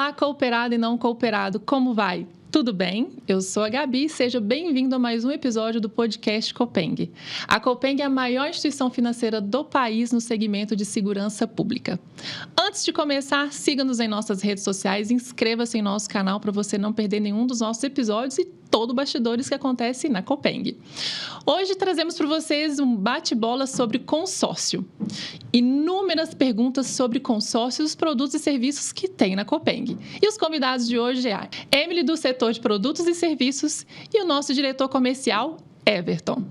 Olá, cooperado e não cooperado, como vai? Tudo bem? Eu sou a Gabi e seja bem-vindo a mais um episódio do podcast Copeng. A Copeng é a maior instituição financeira do país no segmento de segurança pública. Antes de começar, siga-nos em nossas redes sociais e inscreva-se em nosso canal para você não perder nenhum dos nossos episódios e todo bastidores que acontece na Copeng. Hoje trazemos para vocês um bate-bola sobre consórcio. Inúmeras perguntas sobre consórcios, produtos e serviços que tem na Copeng. E os convidados de hoje é a Emily, do setor de produtos e serviços, e o nosso diretor comercial, Everton.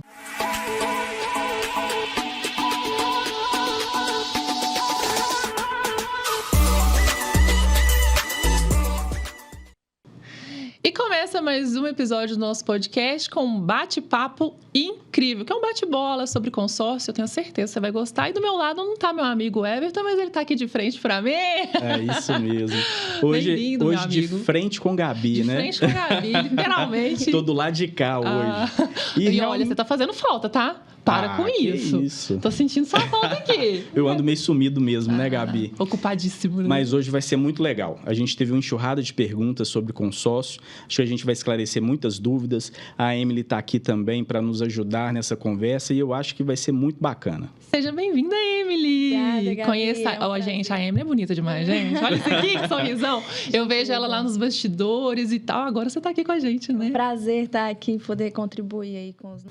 E começa mais um episódio do nosso podcast com um bate-papo incrível, que é um bate-bola sobre consórcio. Eu tenho certeza que você vai gostar. E do meu lado não está meu amigo Everton, mas ele está aqui de frente para mim. É isso mesmo. Hoje de frente com Gabi, né? De frente com Gabi, literalmente. Tô do lado de cá hoje. E olha, você tá fazendo falta, tá? Para com isso. Tô sentindo sua falta aqui. Eu ando meio sumido mesmo, né, Gabi? Ocupadíssimo. Né? Mas hoje vai ser muito legal. A gente teve uma enxurrada de perguntas sobre consórcio. Acho que a gente vai esclarecer muitas dúvidas. A Emily tá aqui também para nos ajudar nessa conversa e eu acho que vai ser muito bacana. Seja bem-vinda, Emily. Obrigada, Gabi. Conheça... gente, a Emily é bonita demais, gente. Olha isso aqui, que sorrisão. Eu vejo ela lá nos bastidores e tal. Agora você tá aqui com a gente, né? Prazer estar aqui e poder contribuir aí com os...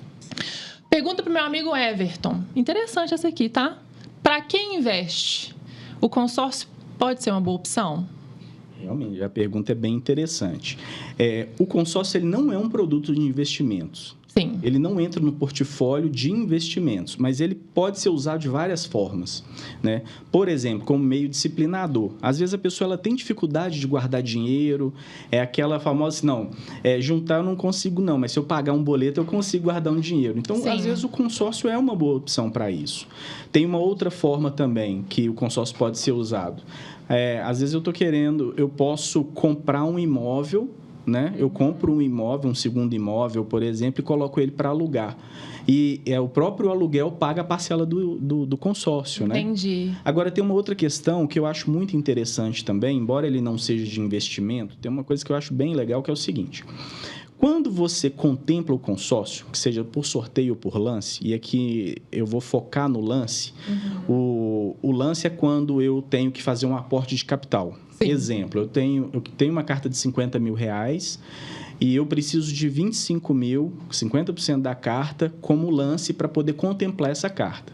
Pergunta para o meu amigo Everton. Interessante essa aqui, tá? Para quem investe, o consórcio pode ser uma boa opção? Realmente, a pergunta é bem interessante. O consórcio ele não é um produto de investimentos. Sim. Ele não entra no portfólio de investimentos, mas ele pode ser usado de várias formas, né? Por exemplo, como meio disciplinador. Às vezes a pessoa ela tem dificuldade de guardar dinheiro, é aquela famosa, juntar eu não consigo não, mas se eu pagar um boleto eu consigo guardar um dinheiro. Então, Sim. Às vezes o consórcio é uma boa opção para isso. Tem uma outra forma também que o consórcio pode ser usado. Às vezes eu posso comprar um imóvel, né? Eu compro um imóvel, um segundo imóvel, por exemplo, e coloco ele para alugar. E o próprio aluguel paga a parcela do consórcio, né? Entendi. Agora, tem uma outra questão que eu acho muito interessante também, embora ele não seja de investimento, tem uma coisa que eu acho bem legal, que é o seguinte. Quando você contempla o consórcio, que seja por sorteio ou por lance, e aqui eu vou focar no lance, o lance é quando eu tenho que fazer um aporte de capital. Sim. Exemplo, eu tenho uma carta de 50 mil reais e eu preciso de 25 mil, 50% da carta, como lance para poder contemplar essa carta.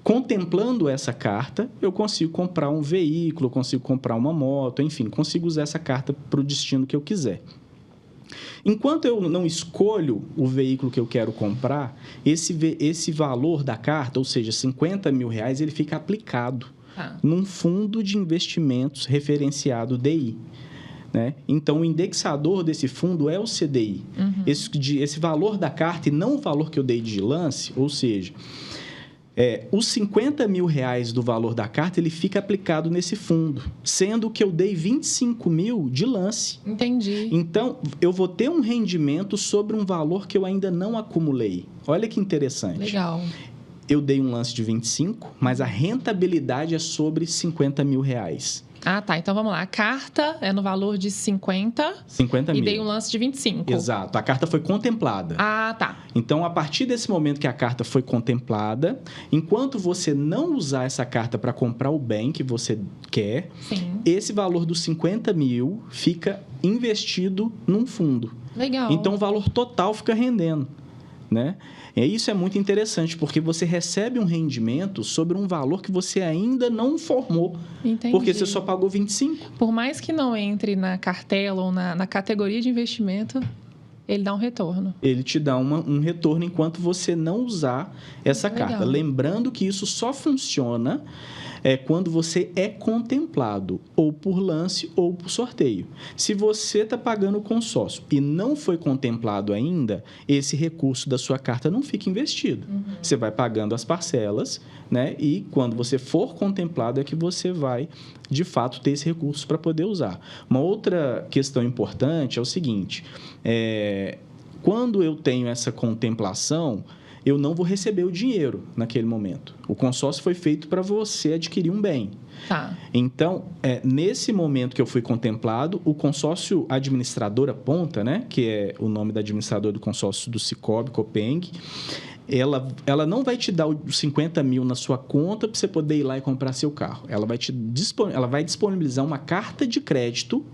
Contemplando essa carta, eu consigo comprar um veículo, consigo comprar uma moto, enfim, consigo usar essa carta para o destino que eu quiser. Enquanto eu não escolho o veículo que eu quero comprar, esse valor da carta, ou seja, 50 mil reais, ele fica aplicado num fundo de investimentos referenciado DI. Né? Então, o indexador desse fundo é o CDI. Esse valor da carta e não o valor que eu dei de lance, ou seja... os 50 mil reais do valor da carta, ele fica aplicado nesse fundo, sendo que eu dei 25 mil de lance. Entendi. Então, eu vou ter um rendimento sobre um valor que eu ainda não acumulei. Olha que interessante. Legal. Eu dei um lance de 25, mas a rentabilidade é sobre 50 mil reais. Ah, tá. Então, vamos lá. A carta é no valor de 50 mil. E dei um lance de 25. Exato. A carta foi contemplada. Ah, tá. Então, a partir desse momento que a carta foi contemplada, enquanto você não usar essa carta para comprar o bem que você quer, Sim. Esse valor dos 50 mil fica investido num fundo. Legal. Então, o valor total fica rendendo, né? E isso é muito interessante, porque você recebe um rendimento sobre um valor que você ainda não formou. Entendi. Porque você só pagou 25. Por mais que não entre na cartela ou na categoria de investimento, ele dá um retorno. Ele te dá um retorno enquanto você não usar essa carta. Lembrando que isso só funciona quando você é contemplado, ou por lance ou por sorteio. Se você está pagando o consórcio e não foi contemplado ainda, esse recurso da sua carta não fica investido. Você vai pagando as parcelas, né? E quando você for contemplado é que você vai, de fato, ter esse recurso para poder usar. Uma outra questão importante é o seguinte, quando eu tenho essa contemplação, eu não vou receber o dinheiro naquele momento. O consórcio foi feito para você adquirir um bem. Tá. Então, nesse momento que eu fui contemplado, o consórcio administradora Ponta, né, que é o nome da administradora do consórcio do Sicoob, Copeng, ela não vai te dar os 50 mil na sua conta para você poder ir lá e comprar seu carro. Ela vai disponibilizar uma carta de crédito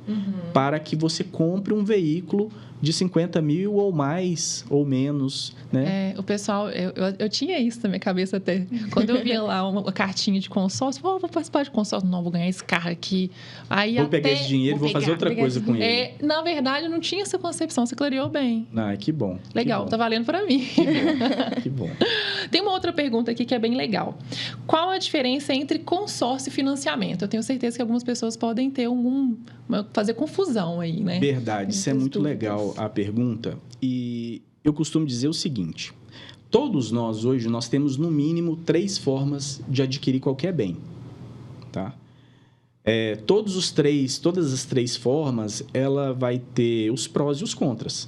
para que você compre um veículo de 50 mil ou mais ou menos, né? O pessoal, eu tinha isso na minha cabeça até. Quando eu via lá uma cartinha de consórcio, vou participar de consórcio, não, vou ganhar esse carro aqui. Aí vou pegar esse dinheiro e vou fazer outra coisa com ele. Na verdade, eu não tinha essa concepção, você clareou bem. Que bom. Legal, que bom. Tá valendo para mim. Que bom. Tem uma outra pergunta aqui que é bem legal. Qual a diferença entre consórcio e financiamento? Eu tenho certeza que algumas pessoas podem ter fazer confusão aí, né? Verdade, isso é muito legal a pergunta. E eu costumo dizer o seguinte: todos nós hoje nós temos no mínimo 3 formas de adquirir qualquer bem, tá? Todas as 3 formas, ela vai ter os prós e os contras.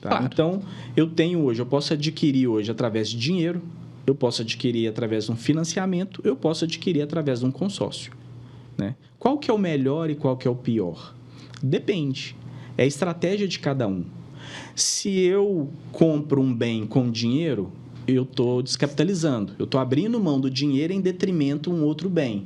Tá? Claro. Então, eu posso adquirir hoje através de dinheiro, eu posso adquirir através de um financiamento, eu posso adquirir através de um consórcio, né? Qual que é o melhor e qual que é o pior? Depende. É a estratégia de cada um. Se eu compro um bem com dinheiro, eu estou descapitalizando. Eu estou abrindo mão do dinheiro em detrimento de um outro bem,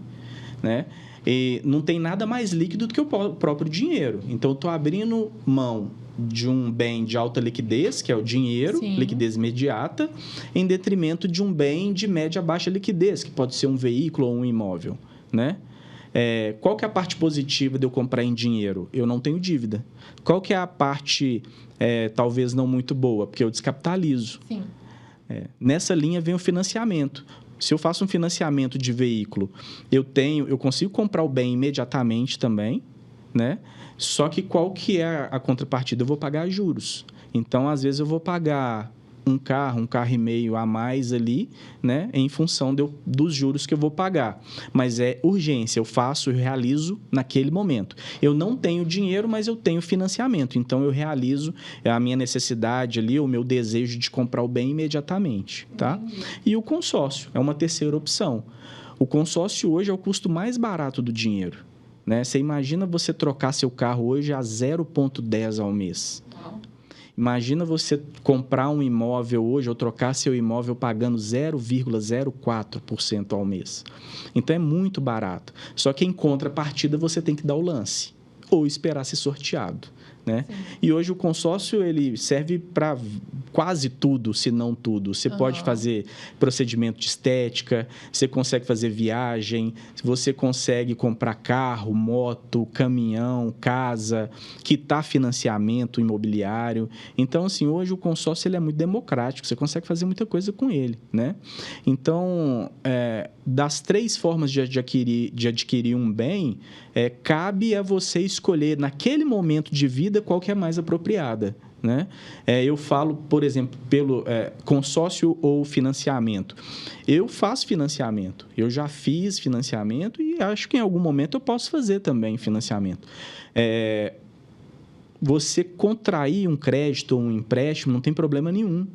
né? E não tem nada mais líquido do que o próprio dinheiro. Então, eu estou abrindo mão de um bem de alta liquidez, que é o dinheiro, Sim. liquidez imediata, em detrimento de um bem de média a baixa liquidez, que pode ser um veículo ou um imóvel, né? Qual que é a parte positiva de eu comprar em dinheiro? Eu não tenho dívida. Qual que é a parte, talvez não muito boa? Porque eu descapitalizo. Sim. Nessa linha vem o financiamento. Se eu faço um financiamento de veículo, eu consigo comprar o bem imediatamente também, né? Só que qual que é a contrapartida? Eu vou pagar juros. Então, às vezes, eu vou pagar um carro e meio a mais ali, né? Em função dos juros que eu vou pagar. Mas é urgência, eu realizo naquele momento. Eu não tenho dinheiro, mas eu tenho financiamento. Então, eu realizo a minha necessidade ali, o meu desejo de comprar o bem imediatamente, tá? E o consórcio é uma terceira opção. O consórcio hoje é o custo mais barato do dinheiro, né? Você imagina você trocar seu carro hoje a 0,10 ao mês. Imagina você comprar um imóvel hoje ou trocar seu imóvel pagando 0,04% ao mês. Então, é muito barato. Só que em contrapartida você tem que dar o lance ou esperar ser sorteado, né? E hoje o consórcio ele serve para quase tudo, se não tudo. Você pode fazer procedimento de estética, você consegue fazer viagem, você consegue comprar carro, moto, caminhão, casa, quitar financiamento imobiliário. Então, assim, hoje o consórcio ele é muito democrático, você consegue fazer muita coisa com ele, né? Então, das 3 formas de adquirir um bem, cabe a você escolher naquele momento de vida qual que é mais apropriada, né? Eu falo, por exemplo, pelo consórcio ou financiamento. Eu faço financiamento, eu já fiz financiamento e acho que em algum momento eu posso fazer também financiamento. Você contrair um crédito ou um empréstimo não tem problema nenhum.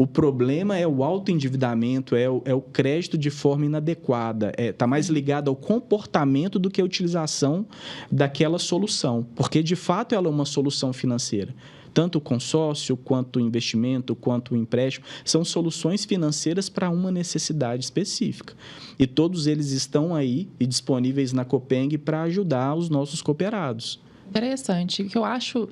O problema é o autoendividamento, é o crédito de forma inadequada. Está mais ligado ao comportamento do que a utilização daquela solução, porque, de fato, ela é uma solução financeira. Tanto o consórcio, quanto o investimento, quanto o empréstimo, são soluções financeiras para uma necessidade específica. E todos eles estão aí e disponíveis na Copeng para ajudar os nossos cooperados. Interessante, o que eu acho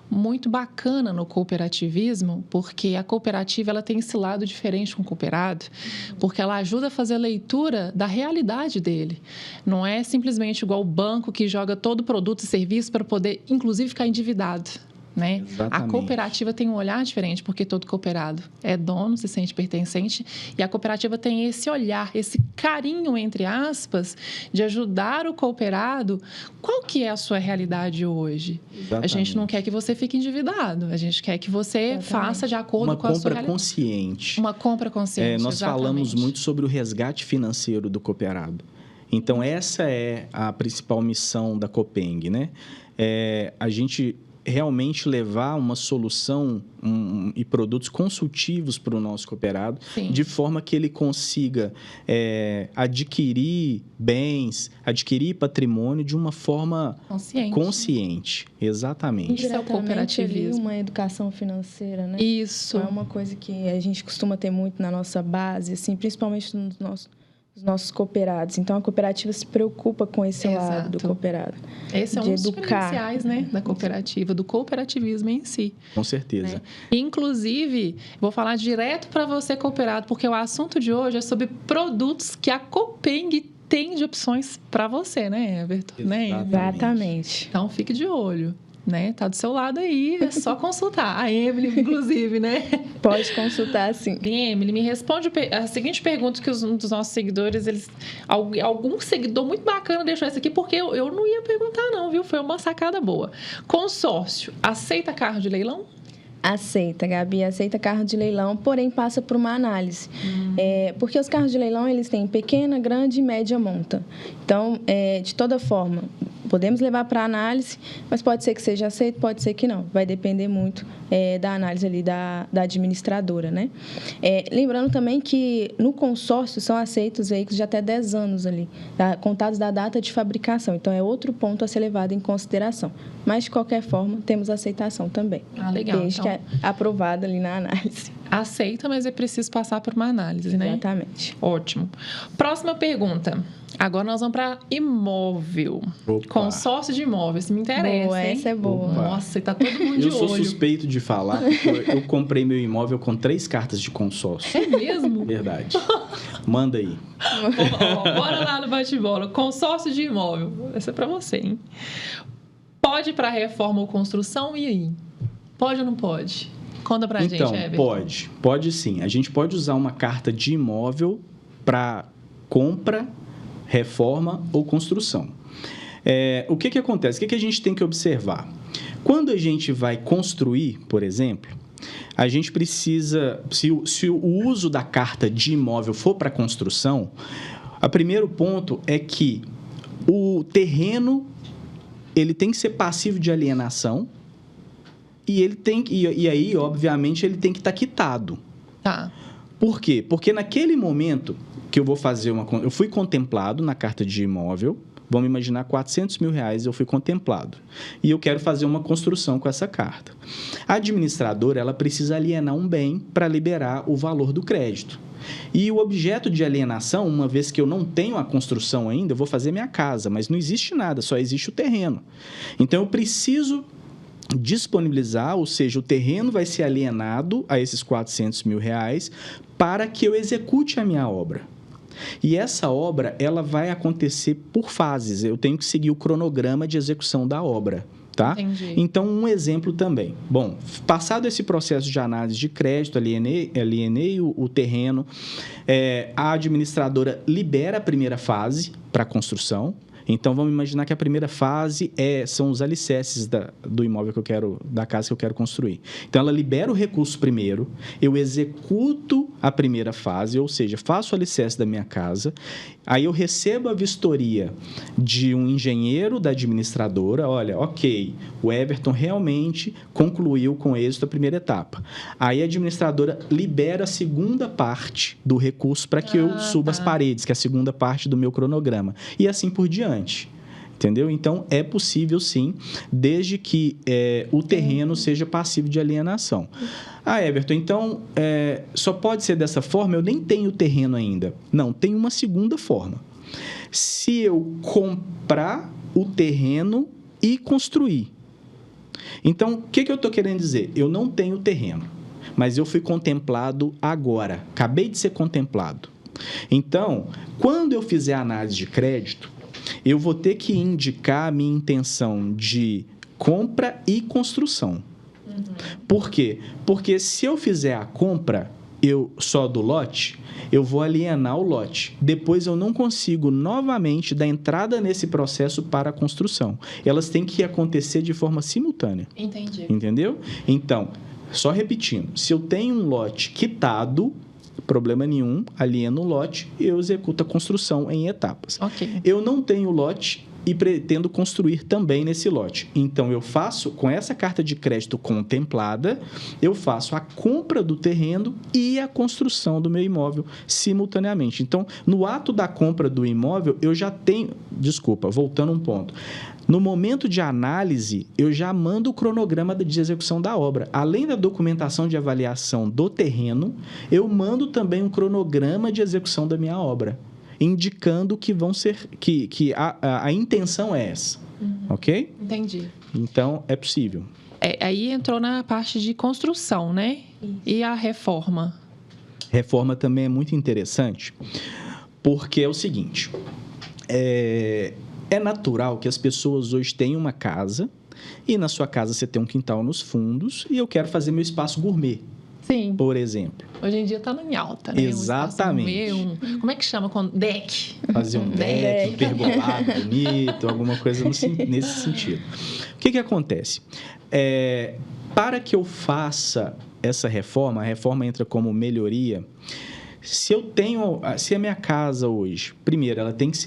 muito bacana no cooperativismo, porque a cooperativa ela tem esse lado diferente com o cooperado, porque ela ajuda a fazer a leitura da realidade dele. Não é simplesmente igual o banco que joga todo produto e serviço para poder, inclusive, ficar endividado, né? A cooperativa tem um olhar diferente, porque todo cooperado é dono, se sente pertencente, e a cooperativa tem esse olhar, esse carinho, entre aspas, de ajudar o cooperado. Qual que é a sua realidade hoje? Exatamente. A gente não quer que você fique endividado, a gente quer que você faça de acordo com a sua realidade. Uma compra consciente. Nós falamos muito sobre o resgate financeiro do cooperado. Então, essa é a principal missão da Copeng, né? A gente realmente levar uma solução e produtos consultivos para o nosso cooperado, Sim. de forma que ele consiga adquirir bens, adquirir patrimônio de uma forma consciente. Exatamente. Isso é o cooperativismo. Uma educação financeira, né? Isso. É uma coisa que a gente costuma ter muito na nossa base, assim, principalmente nos nossos cooperados. Então, a cooperativa se preocupa com esse lado do cooperado. Esse é um dos diferenciais, né, da cooperativa, do cooperativismo em si. Com certeza. Né? Inclusive, vou falar direto para você, cooperado, porque o assunto de hoje é sobre produtos que a Copeng tem de opções para você, né, Everton? Exatamente. Então, fique de olho. Né? Tá do seu lado aí, é só consultar. A Emily, inclusive, né? Pode consultar, sim. Emily, me responde a seguinte pergunta que um dos nossos seguidores, algum seguidor muito bacana deixou essa aqui, porque eu não ia perguntar não, viu? Foi uma sacada boa. Consórcio, aceita carro de leilão? Aceita, Gabi, aceita carro de leilão, porém passa por uma análise. Porque os carros de leilão, eles têm pequena, grande e média monta. Então, de toda forma, podemos levar para análise, mas pode ser que seja aceito, pode ser que não. Vai depender muito da análise ali da administradora, né? Lembrando também que no consórcio são aceitos veículos de até 10 anos ali, contados da data de fabricação. Então, é outro ponto a ser levado em consideração. Mas, de qualquer forma, temos aceitação também. Legal. Desde que é aprovado ali na análise. Aceita, mas é preciso passar por uma análise, né? Exatamente. Ótimo. Próxima pergunta. Agora nós vamos para imóvel. Opa. Consórcio de imóveis. Me interessa, boa, hein? Essa é boa. Opa. Nossa, e tá todo mundo de olho. Eu sou suspeito de falar, porque eu comprei meu imóvel com 3 cartas de consórcio. É mesmo? Verdade. Manda aí. Bora lá no bate-bola. Consórcio de imóvel. Essa é para você, hein? Pode ir para reforma ou construção? E aí? Pode ou não pode? Conta pra gente, Everton. Então, pode sim. A gente pode usar uma carta de imóvel para compra, reforma ou construção. O que acontece? O que a gente tem que observar? Quando a gente vai construir, por exemplo, a gente precisa... Se o uso da carta de imóvel for para construção, o primeiro ponto é que o terreno ele tem que ser passivo de alienação. E aí, obviamente, ele tem que estar quitado. Tá. Por quê? Porque naquele momento que eu vou fazer eu fui contemplado na carta de imóvel, vamos imaginar R$400 mil eu fui contemplado. E eu quero fazer uma construção com essa carta. A administradora, ela precisa alienar um bem para liberar o valor do crédito. E o objeto de alienação, uma vez que eu não tenho a construção ainda, eu vou fazer minha casa, mas não existe nada, só existe o terreno. Então, eu preciso disponibilizar, ou seja, o terreno vai ser alienado a esses R$400 mil para que eu execute a minha obra. E essa obra, ela vai acontecer por fases. Eu tenho que seguir o cronograma de execução da obra. Tá? Entendi. Então, um exemplo também. Bom, passado esse processo de análise de crédito, alienei o terreno, a administradora libera a primeira fase para a construção. Então, vamos imaginar que a primeira fase são os alicerces do imóvel da casa que eu quero construir. Então, ela libera o recurso primeiro, eu executo a primeira fase, ou seja, faço o alicerce da minha casa, aí eu recebo a vistoria de um engenheiro da administradora, olha, ok, o Everton realmente concluiu com êxito a primeira etapa. Aí a administradora libera a segunda parte do recurso para que eu suba as paredes, que é a segunda parte do meu cronograma. E assim por diante. Entendeu? Então, é possível sim, desde que o terreno seja passivo de alienação. Everton, então, só pode ser dessa forma? Eu nem tenho terreno ainda. Não, tem uma segunda forma. Se eu comprar o terreno e construir. Então, o que eu estou querendo dizer? Eu não tenho terreno, mas eu fui contemplado agora. Acabei de ser contemplado. Então, quando eu fizer a análise de crédito, eu vou ter que indicar a minha intenção de compra e construção. Por quê? Porque se eu fizer a compra só do lote, eu vou alienar o lote. Depois eu não consigo novamente dar entrada nesse processo para a construção. Elas têm que acontecer de forma simultânea. Entendi. Entendeu? Então, só repetindo, se eu tenho um lote quitado, problema nenhum, alieno o lote e eu executo a construção em etapas. Ok. Eu não tenho lote, e pretendo construir também nesse lote. Então, eu faço, com essa carta de crédito contemplada, eu faço a compra do terreno e a construção do meu imóvel simultaneamente. Então, no ato da compra do imóvel, eu já tenho... Desculpa, voltando um ponto. No momento de análise, eu já mando o cronograma de execução da obra. Além da documentação de avaliação do terreno, eu mando também um cronograma de execução da minha obra, indicando que vão ser que a intenção é essa, ok? Entendi. Então, é possível. Aí entrou na parte de construção, né? Isso. E a reforma? Reforma também é muito interessante, porque é o seguinte, é natural que as pessoas hoje tenham uma casa e na sua casa você tem um quintal nos fundos e eu quero fazer meu espaço gourmet. Sim. Por exemplo. Hoje em dia está em alta, né? Exatamente. Como é que chama? Deck. Fazer um deck, um pergolado bonito, alguma coisa nesse sentido. O que acontece? Para que eu faça essa reforma, a reforma entra como melhoria. Se a minha casa hoje, primeiro, ela tem que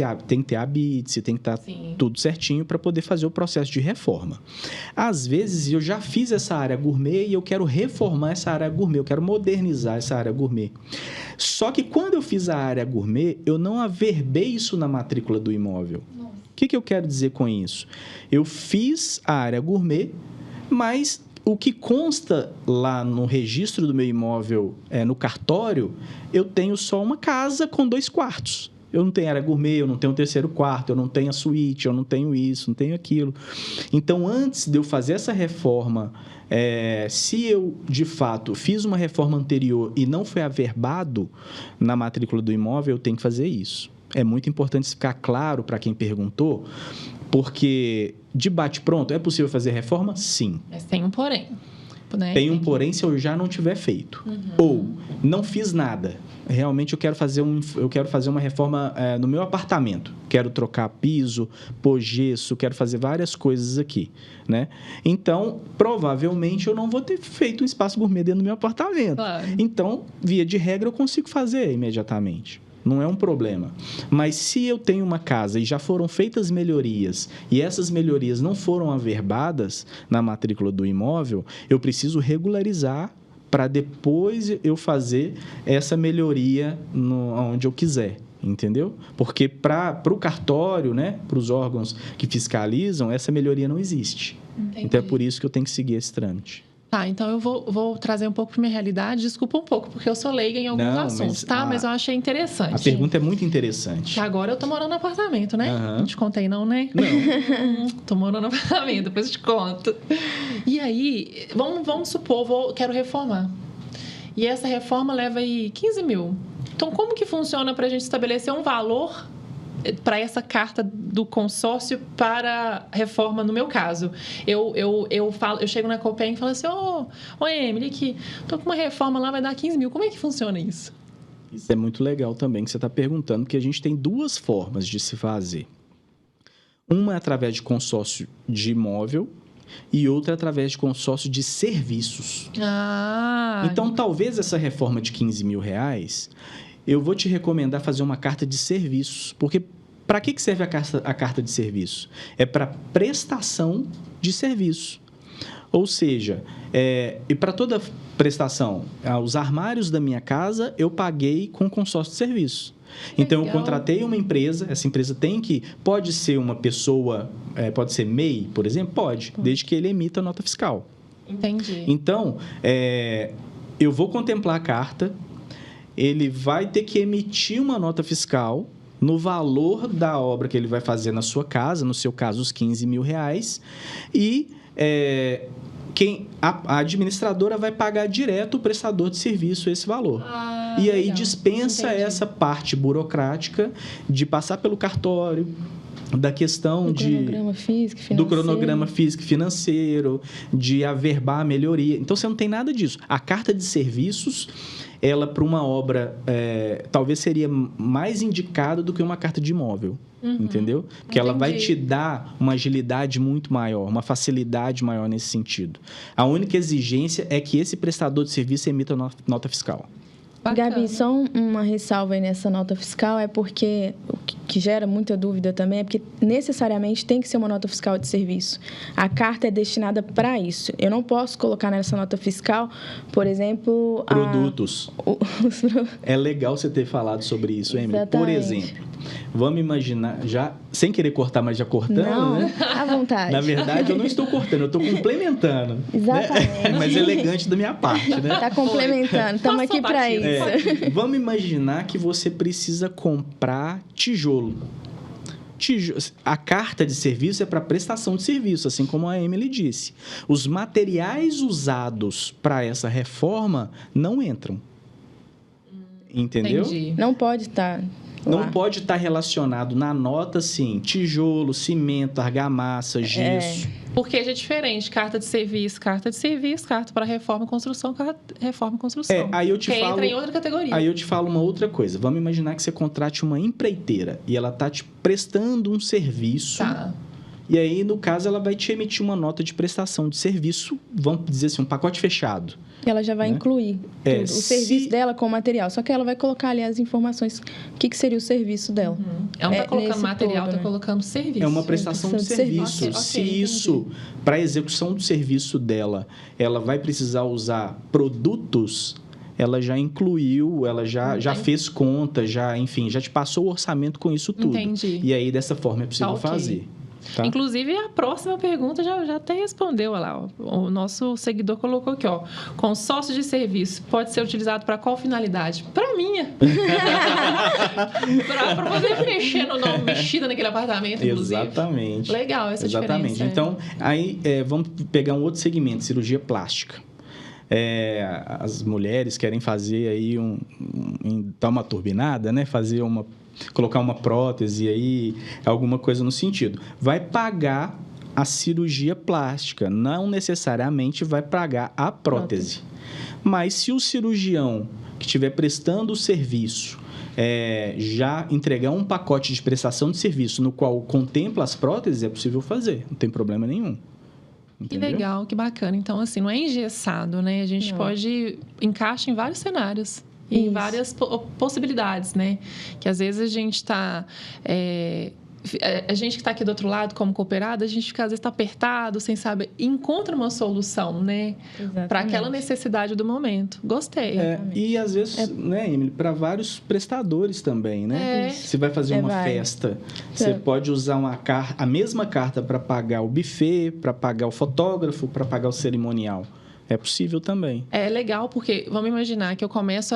ter habite, tem que estar tudo certinho para poder fazer o processo de reforma. Às vezes, eu já fiz essa área gourmet e eu quero reformar essa área gourmet, eu quero modernizar essa área gourmet. Só que quando eu fiz a área gourmet, eu não averbei isso na matrícula do imóvel. O que eu quero dizer com isso? Eu fiz a área gourmet, mas... o que consta lá no registro do meu imóvel, no cartório, eu tenho só uma casa com 2 quartos. Eu não tenho área gourmet, eu não tenho um 3º quarto, eu não tenho a suíte, eu não tenho isso, não tenho aquilo. Então, antes de eu fazer essa reforma, se eu, de fato, fiz uma reforma anterior e não foi averbado na matrícula do imóvel, eu tenho que fazer isso. É muito importante ficar claro para quem perguntou, porque de bate-pronto, é possível fazer reforma? Sim. Mas tem um porém. Né? Tem um porém se eu já não tiver feito. Ou não fiz nada. Realmente eu quero fazer uma reforma no meu apartamento. Quero trocar piso, pôr gesso, quero fazer várias coisas aqui, né? Então, provavelmente eu não vou ter feito um espaço gourmet dentro do meu apartamento. Claro. Então, via de regra, eu consigo fazer imediatamente. Não é um problema. Mas se eu tenho uma casa e já foram feitas melhorias e essas melhorias não foram averbadas na matrícula do imóvel, eu preciso regularizar para depois eu fazer essa melhoria onde eu quiser, entendeu? Porque para o cartório, né, para os órgãos que fiscalizam, essa melhoria não existe. Entendi. Então, é por isso que eu tenho que seguir esse trâmite. Tá, então eu vou trazer um pouco para minha realidade. Desculpa um pouco, porque eu sou leiga em alguns assuntos, tá? Mas eu achei interessante. A pergunta é muito interessante. Que agora eu tô morando no apartamento, né? Não te contei não, né? Não. Tô morando no apartamento, depois eu te conto. E aí, vamos supor, quero reformar. E essa reforma leva aí 15 mil. Então, como que funciona para a gente estabelecer um valor para essa carta do consórcio para reforma, no meu caso? Eu chego na Copeng e falo assim, ô Emily, que tô com uma reforma lá, vai dar 15 mil. Como é que funciona isso? Isso é muito legal também que você está perguntando, porque a gente tem 2 formas de se fazer. Uma é através de consórcio de imóvel e outra é através de consórcio de serviços. Então, talvez essa reforma de 15 mil reais... eu vou te recomendar fazer uma carta de serviços, porque para que serve a carta de serviço? É para prestação de serviço. Ou seja, e para toda prestação, os armários da minha casa eu paguei com consórcio de serviço. Então, eu contratei uma empresa, essa empresa pode ser uma pessoa, pode ser MEI, por exemplo? Pode, desde que ele emita a nota fiscal. Entendi. Então, eu vou contemplar a carta, ele vai ter que emitir uma nota fiscal no valor da obra que ele vai fazer na sua casa, no seu caso, os 15 mil reais, e a administradora vai pagar direto o prestador de serviço esse valor. E aí dispensa essa parte burocrática de passar pelo cartório, da questão do cronograma físico e financeiro, de averbar a melhoria. Então, você não tem nada disso. A carta de serviços, ela para uma obra, talvez seria mais indicada do que uma carta de imóvel, entendeu? Porque ela vai te dar uma agilidade muito maior, uma facilidade maior nesse sentido. A única exigência é que esse prestador de serviço emita nota fiscal. Bacana. Gabi, só uma ressalva aí nessa nota fiscal, é porque que gera muita dúvida também é porque necessariamente tem que ser uma nota fiscal de serviço. A carta é destinada para isso. Eu não posso colocar nessa nota fiscal, por exemplo... Produtos. É legal você ter falado sobre isso, Emily. Exatamente. Por exemplo, vamos imaginar, já sem querer cortar, mas já cortando, não, né? À vontade. Na verdade, eu não estou cortando, eu estou complementando. Exatamente. Né? Mas elegante da minha parte, né? Está complementando, estamos aqui para isso. Vamos imaginar que você precisa comprar tijolo. A carta de serviço é para prestação de serviço, assim como a Emily disse. Os materiais usados para essa reforma não entram. Entendeu? Entendi. Não pode estar... Não pode estar relacionado na nota, sim, tijolo, cimento, argamassa, gesso. Porque é diferente, carta de serviço, carta para reforma e construção, reforma e construção. Aí eu te falo, entra em outra categoria. Aí eu te falo uma outra coisa. Vamos imaginar que você contrate uma empreiteira e ela está te prestando um serviço. Tá. E aí, no caso, ela vai te emitir uma nota de prestação de serviço, vamos dizer assim, um pacote fechado. Ela já vai incluir tudo, o serviço dela com o material. Só que ela vai colocar ali as informações, o que seria o serviço dela. Ela não está colocando material, está colocando serviço. É uma prestação de serviço. Okay, Se isso, para a execução do serviço dela, ela vai precisar usar produtos, ela já incluiu, ela já fez conta, já te passou o orçamento com isso tudo. Entendi. E aí, dessa forma, é possível fazer. Tá? Inclusive, a próxima pergunta já até respondeu lá. O nosso seguidor colocou aqui, ó. Consórcio de serviço pode ser utilizado para qual finalidade? Para minha. para poder mexida naquele apartamento, inclusive. Exatamente. Legal essa diferença. Então, aí vamos pegar um outro segmento, cirurgia plástica. As mulheres querem fazer aí dar uma turbinada, né? Colocar uma prótese aí, alguma coisa no sentido. Vai pagar a cirurgia plástica, não necessariamente vai pagar a prótese. Mas se o cirurgião que estiver prestando o serviço já entregar um pacote de prestação de serviço no qual contempla as próteses, é possível fazer, não tem problema nenhum. Entendeu? Que legal, que bacana. Então, assim, não é engessado, né? A gente encaixa em vários cenários. E em várias possibilidades, né? Que às vezes a gente está... a gente que está aqui do outro lado, como cooperado, a gente fica, às vezes, está apertado, sem saber... E encontra uma solução, né? Para aquela necessidade do momento. Gostei. E, às vezes, né, Emily, para vários prestadores também, né? Você vai fazer uma festa, você pode usar a mesma carta para pagar o buffet, para pagar o fotógrafo, para pagar o cerimonial. É possível também. É legal porque, vamos imaginar que eu começo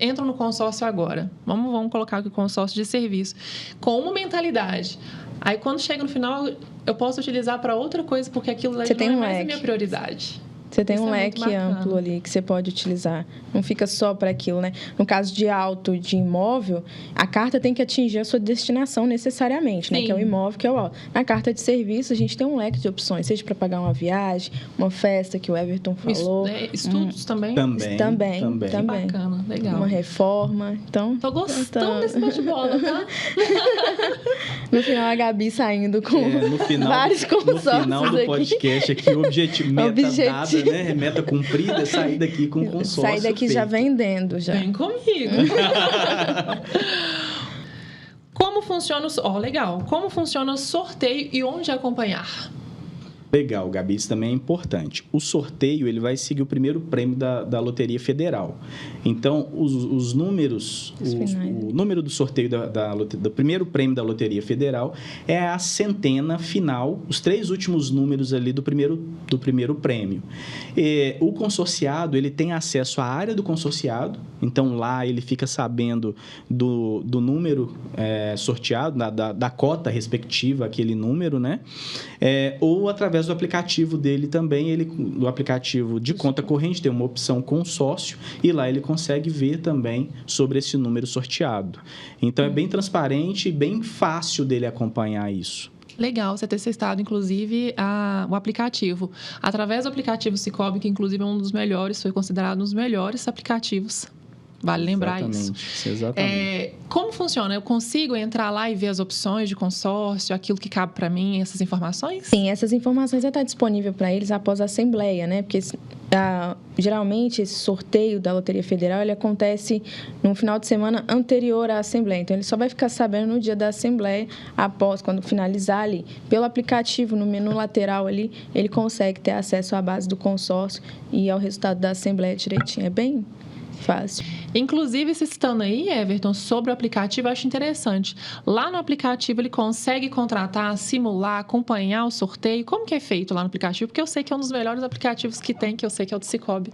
entro no consórcio agora. Vamos colocar aqui o consórcio de serviço. Com uma mentalidade. Aí, quando chega no final, eu posso utilizar para outra coisa, porque aquilo não é mais a minha prioridade. Você tem um leque amplo ali que você pode utilizar. Não fica só para aquilo, né? No caso de auto de imóvel, a carta tem que atingir a sua destinação necessariamente, né? Que é o imóvel, que é o auto. Na carta de serviço, a gente tem um leque de opções, seja para pagar uma viagem, uma festa, que o Everton falou. Estudos também? Também. Bacana, legal. Uma reforma. Então, tô gostando desse bate-bola, tá? No final, a Gabi saindo com vários consórcios. No final do podcast aqui, o objetivo, meta dada, né? Meta cumprida, sair daqui com consórcio. Sair daqui feito. Já vendendo, já. Vem comigo. Como funciona legal. Como funciona o sorteio e onde acompanhar? Legal, Gabi, isso também é importante. O sorteio, ele vai seguir o primeiro prêmio da Loteria Federal. Então, os números, o número do sorteio do primeiro prêmio da Loteria Federal é a centena final, os 3 últimos números ali do primeiro prêmio. O consorciado, ele tem acesso à área do consorciado, então lá ele fica sabendo do número sorteado, da cota respectiva àquele número, né? Ou através do aplicativo dele também, do aplicativo de conta corrente, tem uma opção consórcio, e lá ele consegue ver também sobre esse número sorteado. Então, é bem transparente e bem fácil dele acompanhar isso. Legal você ter testado, inclusive, o aplicativo. Através do aplicativo Sicoob, que inclusive é um dos melhores, foi considerado um dos melhores aplicativos. Vale lembrar isso. Exatamente. Como funciona? Eu consigo entrar lá e ver as opções de consórcio, aquilo que cabe para mim, essas informações? Sim, essas informações já estão disponíveis para eles após a assembleia, né? Porque geralmente, esse sorteio da Loteria Federal, ele acontece no final de semana anterior à Assembleia. Então, ele só vai ficar sabendo no dia da Assembleia, após, quando finalizar ali. Pelo aplicativo, no menu lateral ali, ele consegue ter acesso à base do consórcio e ao resultado da Assembleia direitinho. É bem fácil. Inclusive, citando aí, Everton, sobre o aplicativo, eu acho interessante. Lá no aplicativo, ele consegue contratar, simular, acompanhar o sorteio. Como que é feito lá no aplicativo? Porque eu sei que é um dos melhores aplicativos que tem, que eu sei que é o do Cicobi.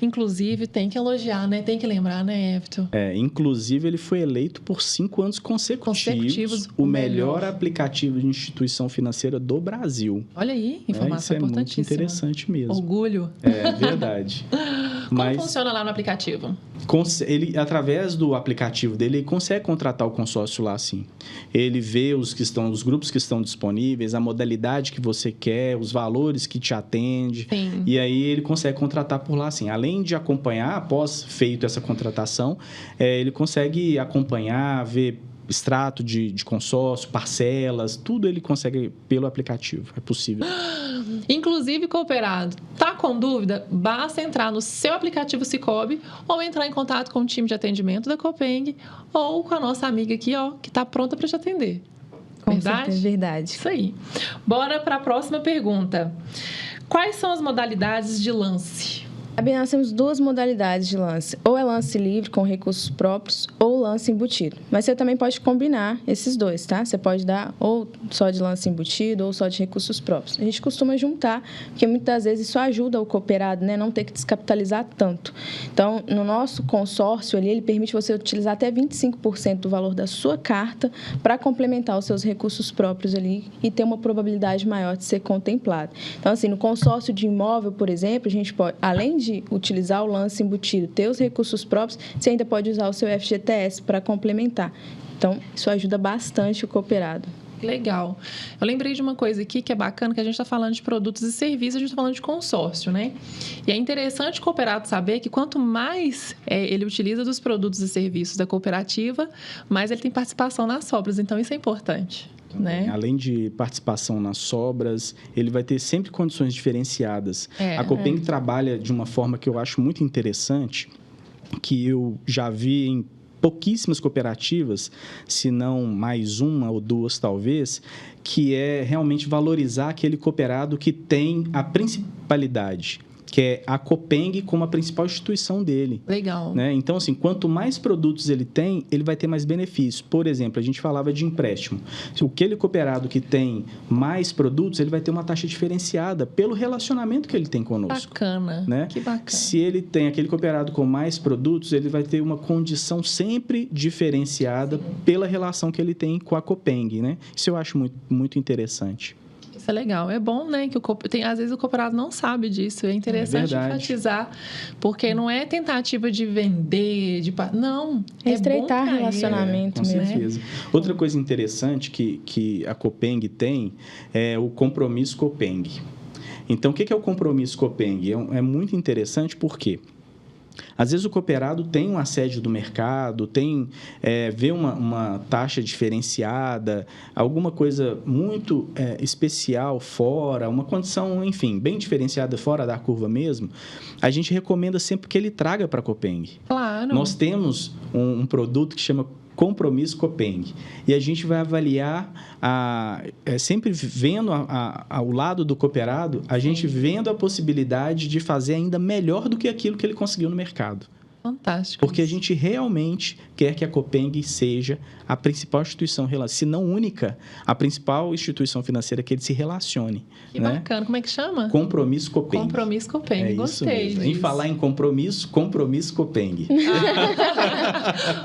Inclusive, tem que elogiar, né? Tem que lembrar, né, Everton? Inclusive, ele foi eleito por 5 anos consecutivos o melhor aplicativo de instituição financeira do Brasil. Olha aí, informação importantíssima. Muito interessante mesmo. Orgulho. É verdade. Como funciona lá no aplicativo? Ele, através do aplicativo dele, ele consegue contratar o consórcio lá, sim. Ele vê os grupos que estão disponíveis, a modalidade que você quer, os valores que te atende. Sim. E aí ele consegue contratar por lá, sim. Além de acompanhar, após feito essa contratação, ele consegue acompanhar, ver extrato de consórcio, parcelas, tudo ele consegue pelo aplicativo. É possível. Inclusive, cooperado, tá com dúvida? Basta entrar no seu aplicativo Cicobi ou entrar em contato com o time de atendimento da Copeng ou com a nossa amiga aqui, ó, que tá pronta para te atender. Com certeza, verdade. Isso aí. Bora para a próxima pergunta. Quais são as modalidades de lance? Nós temos 2 modalidades de lance. Ou é lance livre, com recursos próprios, ou lance embutido. Mas você também pode combinar esses 2, tá? Você pode dar ou só de lance embutido, ou só de recursos próprios. A gente costuma juntar, porque muitas vezes isso ajuda o cooperado, né? Não ter que descapitalizar tanto. Então, no nosso consórcio ali, ele permite você utilizar até 25% do valor da sua carta para complementar os seus recursos próprios ali e ter uma probabilidade maior de ser contemplado. Então, assim, no consórcio de imóvel, por exemplo, a gente pode, além de utilizar o lance embutido, ter os recursos próprios, você ainda pode usar o seu FGTS para complementar. Então, isso ajuda bastante o cooperado. Legal. Eu lembrei de uma coisa aqui que é bacana, que a gente está falando de produtos e serviços, a gente está falando de consórcio, né? E é interessante o cooperado saber que quanto mais ele utiliza dos produtos e serviços da cooperativa, mais ele tem participação nas sobras. Então, isso é importante. Né? Além de participação nas sobras, ele vai ter sempre condições diferenciadas. A Copeng trabalha de uma forma que eu acho muito interessante, que eu já vi em pouquíssimas cooperativas, se não mais 1 ou 2 talvez, que é realmente valorizar aquele cooperado que tem a principalidade, que é a Copeng como a principal instituição dele. Legal. Né? Então, assim, quanto mais produtos ele tem, ele vai ter mais benefícios. Por exemplo, a gente falava de empréstimo. Se aquele cooperado que tem mais produtos, ele vai ter uma taxa diferenciada pelo relacionamento que ele tem conosco. Bacana. Né? Que bacana. Se ele tem aquele cooperado com mais produtos, ele vai ter uma condição sempre diferenciada pela relação que ele tem com a Copeng. Né? Isso eu acho muito, muito interessante. Isso é legal. É bom, né? Que às vezes o cooperado não sabe disso. É interessante enfatizar. Porque não é tentativa de vender, não. É estreitar relacionamento mesmo. Com certeza. Outra coisa interessante que a Copeng tem é o compromisso Copeng. Então, o que é o compromisso Copeng? É muito interessante porque às vezes o cooperado tem um assédio do mercado, vê uma taxa diferenciada, alguma coisa muito especial fora, uma condição, enfim, bem diferenciada fora da curva mesmo, a gente recomenda sempre que ele traga para a Copeng. Claro. Nós temos um produto que chama Compromisso Copeng. E a gente vai avaliar, sempre vendo ao lado do cooperado, a gente vendo a possibilidade de fazer ainda melhor do que aquilo que ele conseguiu no mercado. Fantástico. Porque a gente realmente quer que a Copeng seja a principal instituição, se não única, a principal instituição financeira que ele se relacione. Que bacana. Como é que chama? Compromisso Copeng. Compromisso Copeng. Gostei disso. Em falar em compromisso Copeng.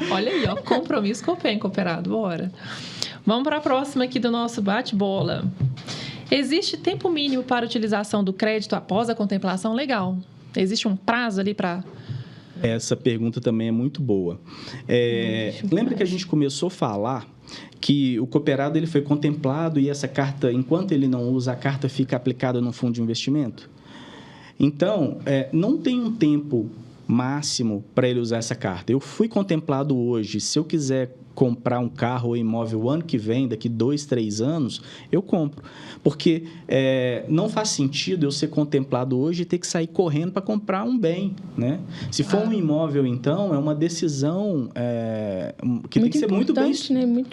Olha aí, ó. Compromisso Copeng, cooperado. Bora. Vamos para a próxima aqui do nosso bate-bola. Existe tempo mínimo para utilização do crédito após a contemplação? Legal. Existe um prazo ali para... Essa pergunta também é muito boa. Lembra que a gente começou a falar que o cooperado ele foi contemplado e essa carta, enquanto ele não usa, a carta fica aplicada no fundo de investimento? Então, não tem um tempo máximo para ele usar essa carta. Eu fui contemplado hoje. Se eu quiser comprar um carro ou imóvel o ano que vem, daqui 2, 3 anos, eu compro. Porque não faz sentido eu ser contemplado hoje e ter que sair correndo para comprar um bem, né? Se for um imóvel, então, é uma decisão que tem que ser muito bem... Né?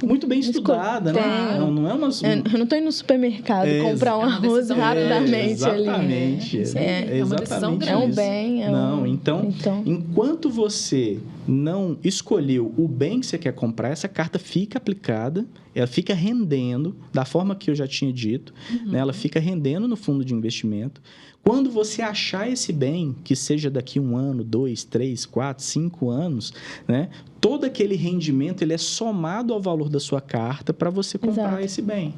Muito bem estudada, né? Não é uma... Eu não estou indo no supermercado comprar um arroz rapidamente ali. Exatamente. É uma decisão grande. É um bem. Então, enquanto você não escolheu o bem que você quer comprar, essa carta fica aplicada, ela fica rendendo, da forma que eu já tinha dito, né? Ela fica rendendo no fundo de investimento. Quando você achar esse bem, que seja daqui 1 ano, 2, 3, 4, 5 anos, né? Todo aquele rendimento ele é somado ao valor da sua carta para você comprar esse bem.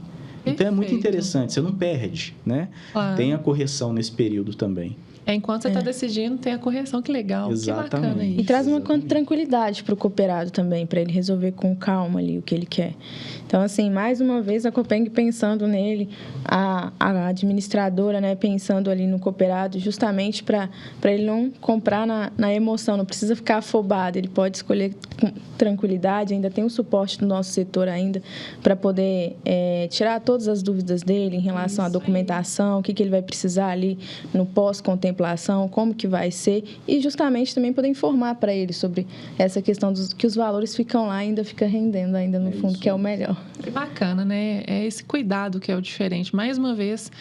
Então, é muito interessante, você não perde, né? Tem a correção nesse período também. Enquanto você está decidindo, tem a correção, que legal, Exatamente. Que bacana isso. E traz uma tranquilidade para o cooperado também, para ele resolver com calma ali o que ele quer. Então, assim, mais uma vez, a Copeng pensando nele, a administradora, né, pensando ali no cooperado, justamente para ele não comprar na emoção, não precisa ficar afobado, ele pode escolher com tranquilidade, ainda tem o suporte do nosso setor ainda, para poder tirar todas as dúvidas dele em relação à documentação, o que ele vai precisar ali no pós-contemplação, como que vai ser, e justamente também poder informar para ele sobre essa questão que os valores ficam lá, ainda fica rendendo ainda no fundo, que é o melhor. Que bacana, né? É esse cuidado que é o diferente. Mais uma vez,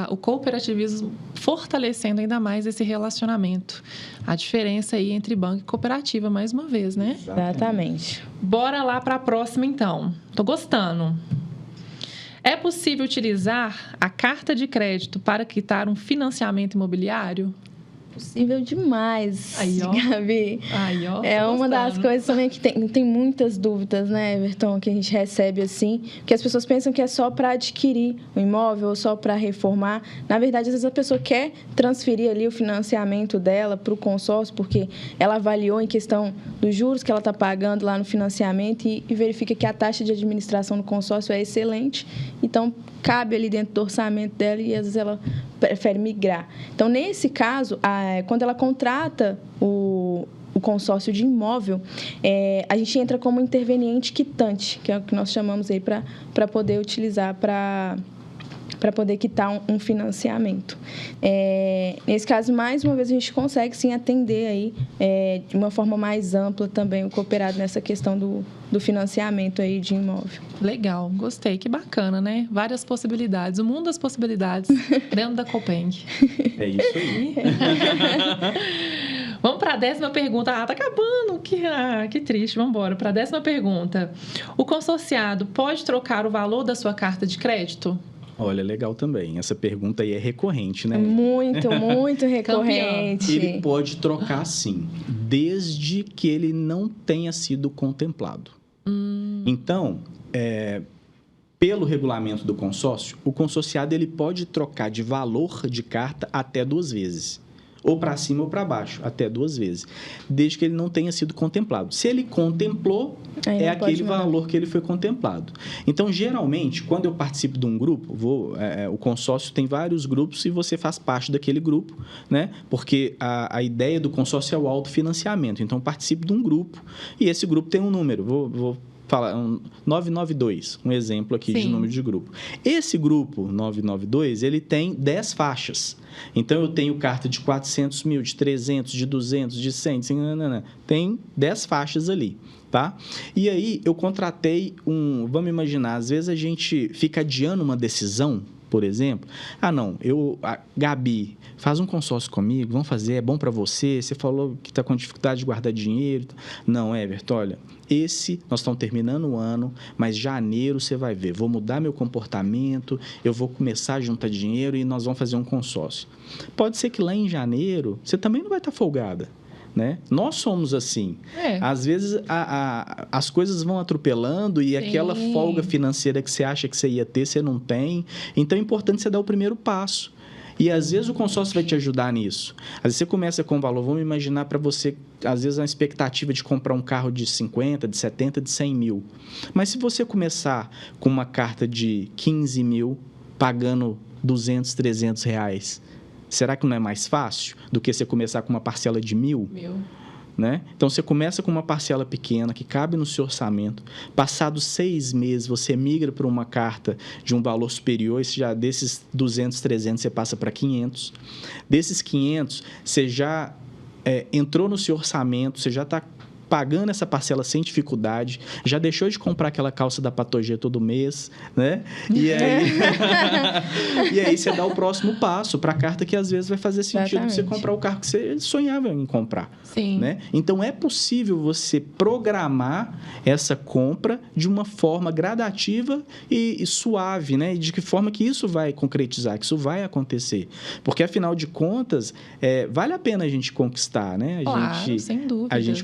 o cooperativismo fortalecendo ainda mais esse relacionamento. A diferença aí entre banco e cooperativa, mais uma vez, né? Exatamente. Bora lá para a próxima, então. Tô gostando. É possível utilizar a carta de crédito para quitar um financiamento imobiliário? Possível demais, aí, ó. Gabi. Aí, ó, é uma das coisas também que tem muitas dúvidas, né, Everton, que a gente recebe assim, porque as pessoas pensam que é só para adquirir o imóvel ou só para reformar. Na verdade, às vezes a pessoa quer transferir ali o financiamento dela para o consórcio, porque ela avaliou em questão dos juros que ela está pagando lá no financiamento e verifica que a taxa de administração no consórcio é excelente. Então, cabe ali dentro do orçamento dela e, às vezes, ela prefere migrar. Então, nesse caso, quando ela contrata o consórcio de imóvel, a gente entra como interveniente quitante, que é o que nós chamamos aí para poder utilizar para poder quitar um financiamento. Nesse caso, mais uma vez, a gente consegue, sim, atender aí, de uma forma mais ampla também o cooperado nessa questão do financiamento aí de imóvel. Legal, gostei, que bacana, né? Várias possibilidades, o mundo das possibilidades dentro da Copeng. É isso aí. Vamos para a 10ª pergunta. Tá acabando, que triste. Vamos embora para a 10ª pergunta. O consorciado pode trocar o valor da sua carta de crédito? Olha, legal também. Essa pergunta aí é recorrente, né? Muito, muito recorrente. Ele pode trocar, sim, desde que ele não tenha sido contemplado. Então, pelo regulamento do consórcio, o consorciado ele pode trocar de valor de carta até 2 vezes. Ou para cima ou para baixo, até 2 vezes. Desde que ele não tenha sido contemplado. Se ele contemplou, é aquele valor que ele foi contemplado. Então, geralmente, quando eu participo de um grupo, o consórcio tem vários grupos e você faz parte daquele grupo, né? Porque a ideia do consórcio é o autofinanciamento. Então, eu participo de um grupo e esse grupo tem um número. Vou falar 992, um exemplo aqui de número de grupo. Esse grupo 992, ele tem 10 faixas. Então, eu tenho carta de 400 mil, de 300, de 200, de 100, tem 10 faixas ali, tá? E aí, eu contratei vamos imaginar, às vezes a gente fica adiando uma decisão, por exemplo. Gabi, faz um consórcio comigo, vamos fazer, é bom para você, você falou que está com dificuldade de guardar dinheiro. Não, Everton, olha, nós estamos terminando o ano, mas janeiro você vai ver, vou mudar meu comportamento, eu vou começar a juntar dinheiro e nós vamos fazer um consórcio. Pode ser que lá em janeiro você também não vai estar folgada, né? Nós somos assim. Às vezes as coisas vão atropelando e aquela folga financeira que você acha que você ia ter, você não tem. Então é importante você dar o primeiro passo. E às vezes o consórcio vai te ajudar nisso. Às vezes você começa com um valor, vamos imaginar para você, às vezes uma expectativa de comprar um carro de 50, de 70, de 100 mil. Mas se você começar com uma carta de 15 mil, pagando 200, 300 reais, será que não é mais fácil do que você começar com uma parcela de 1.000? né? Então, você começa com uma parcela pequena que cabe no seu orçamento. Passados 6 meses, você migra para uma carta de um valor superior. E já desses 200, 300, você passa para 500. Desses 500, você já entrou no seu orçamento, você já está pagando essa parcela sem dificuldade, já deixou de comprar aquela calça da Patogê todo mês, né? E aí você dá o próximo passo para a carta que às vezes vai fazer sentido você comprar o carro que você sonhava em comprar. Sim. Né? Então, é possível você programar essa compra de uma forma gradativa e suave, né? E de que forma que isso vai concretizar, que isso vai acontecer. Porque, afinal de contas, vale a pena a gente conquistar, né? Sem dúvida. A gente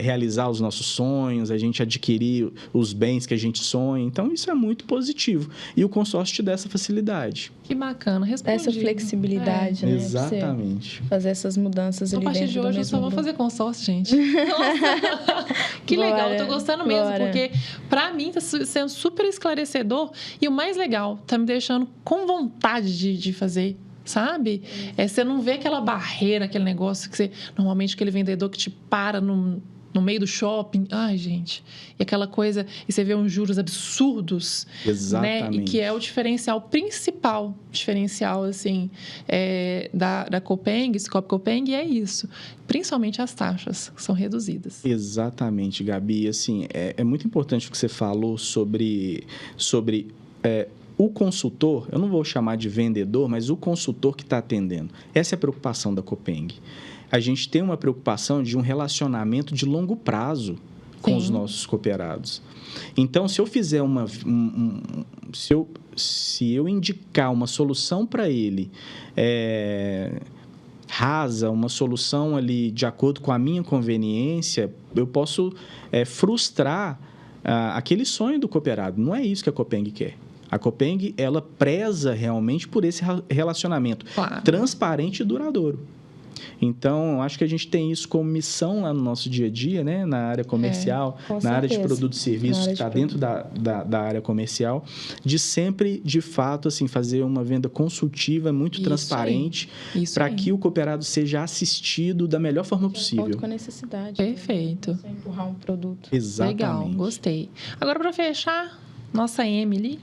realizar os nossos sonhos, a gente adquirir os bens que a gente sonha. Então, isso é muito positivo. E o consórcio te dá essa facilidade. Que bacana, respondido. Essa flexibilidade, né? Exatamente. Fazer essas mudanças ali dentro do mesmo. A partir de hoje, eu só vou fazer consórcio, gente. Nossa, que legal, eu tô gostando mesmo, porque para mim tá sendo super esclarecedor e o mais legal, tá me deixando com vontade de fazer, sabe? Você não vê aquela barreira, aquele negócio que você... Normalmente, aquele vendedor que te para no meio do shopping. Ai, gente. E aquela coisa... E você vê uns juros absurdos. Exatamente. Né? E que é o principal diferencial, assim, da Copeng, Cicobi Copeng, é isso. Principalmente as taxas, que são reduzidas. Exatamente, Gabi. Assim, é muito importante o que você falou sobre o consultor, eu não vou chamar de vendedor, mas o consultor que está atendendo. Essa é a preocupação da Copeng. A gente tem uma preocupação de um relacionamento de longo prazo com os nossos cooperados. Então, se eu fizer se eu indicar uma solução para ele rasa, uma solução ali de acordo com a minha conveniência, eu posso frustrar aquele sonho do cooperado. Não é isso que a Copeng quer. A Copeng, ela preza realmente por esse relacionamento transparente e duradouro. Então, acho que a gente tem isso como missão lá no nosso dia a dia, né? Na área comercial, na área de produtos e serviços, que está dentro da área comercial, de sempre, de fato, assim, fazer uma venda consultiva muito transparente para que o cooperado seja assistido da melhor forma possível. Com a necessidade. Perfeito. Sem empurrar um produto. Exatamente. Legal, gostei. Agora, para fechar, nossa Emily,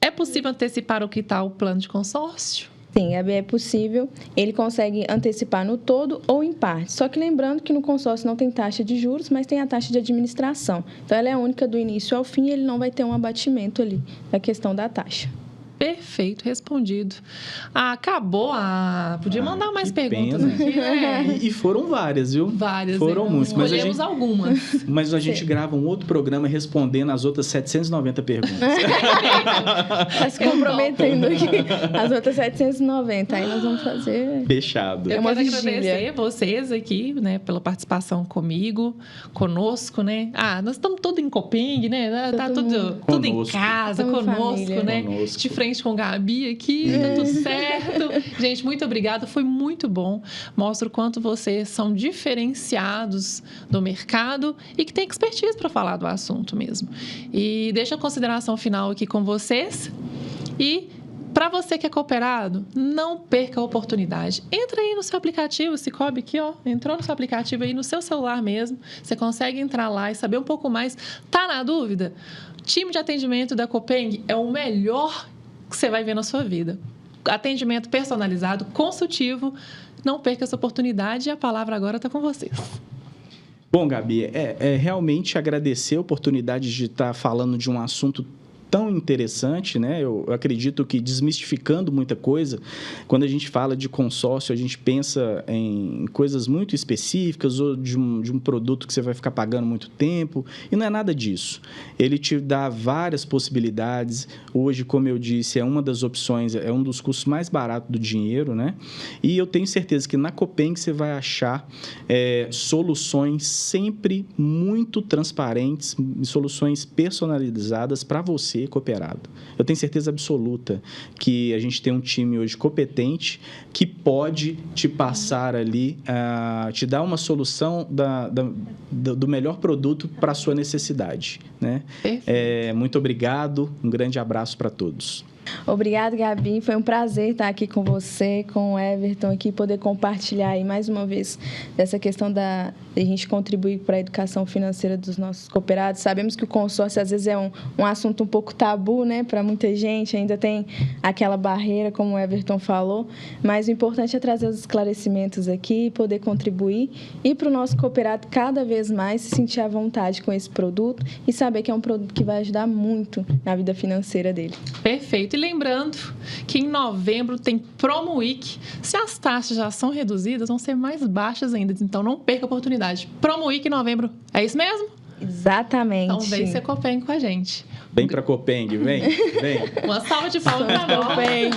é possível antecipar o que está o plano de consórcio? Sim, é possível. Ele consegue antecipar no todo ou em parte. Só que lembrando que no consórcio não tem taxa de juros, mas tem a taxa de administração. Então, ela é única do início ao fim e ele não vai ter um abatimento ali da questão da taxa. Perfeito, respondido. Acabou. Podia mandar mais perguntas aqui, né? E foram várias, viu? Várias. Foram muitas. Escolhemos algumas. Mas a gente grava um outro programa respondendo as outras 790 perguntas. Está se comprometendo aqui. As outras 790. Aí nós vamos fazer... Fechado. Eu quero agradecer vocês aqui, né, pela participação conosco, né? Nós estamos todos em Copeng, né? Tá tudo em casa, conosco, né? De frente com Gabi aqui, tá tudo certo. Gente, muito obrigada, foi muito bom. Mostra o quanto vocês são diferenciados do mercado e que tem expertise para falar do assunto mesmo. E deixa a consideração final aqui com vocês. E para você que é cooperado, não perca a oportunidade. Entra aí no seu aplicativo, Cicobi aqui, ó. Entrou no seu aplicativo aí, no seu celular mesmo. Você consegue entrar lá e saber um pouco mais. Tá na dúvida? O time de atendimento da Copeng é o melhor que você vai ver na sua vida. Atendimento personalizado, consultivo. Não perca essa oportunidade e a palavra agora está com vocês. Bom, Gabi, realmente agradecer a oportunidade de estar falando de um assunto tão interessante, né? Eu acredito que desmistificando muita coisa, quando a gente fala de consórcio, a gente pensa em coisas muito específicas ou de um produto que você vai ficar pagando muito tempo, e não é nada disso. Ele te dá várias possibilidades. Hoje, como eu disse, é uma das opções, é um dos custos mais baratos do dinheiro, né? E eu tenho certeza que na Copeng você vai achar soluções sempre muito transparentes, soluções personalizadas para você, cooperado. Eu tenho certeza absoluta que a gente tem um time hoje competente que pode te passar ali, te dar uma solução do melhor produto para a sua necessidade, né? Muito obrigado, um grande abraço para todos. Obrigada, Gabi. Foi um prazer estar aqui com você, com o Everton, aqui, poder compartilhar aí mais uma vez dessa questão de a gente contribuir para a educação financeira dos nossos cooperados. Sabemos que o consórcio, às vezes, é um assunto um pouco tabu, né, para muita gente, ainda tem aquela barreira, como o Everton falou, mas o importante é trazer os esclarecimentos aqui, poder contribuir e para o nosso cooperado cada vez mais se sentir à vontade com esse produto e saber que é um produto que vai ajudar muito na vida financeira dele. Perfeito. E lembrando que em novembro tem Promo Week. Se as taxas já são reduzidas, vão ser mais baixas ainda. Então, não perca a oportunidade. Promo Week em novembro. É isso mesmo? Exatamente. Então, vem ser Copeng com a gente. Vem para Copeng, vem. Uma salva de palmas para Copeng.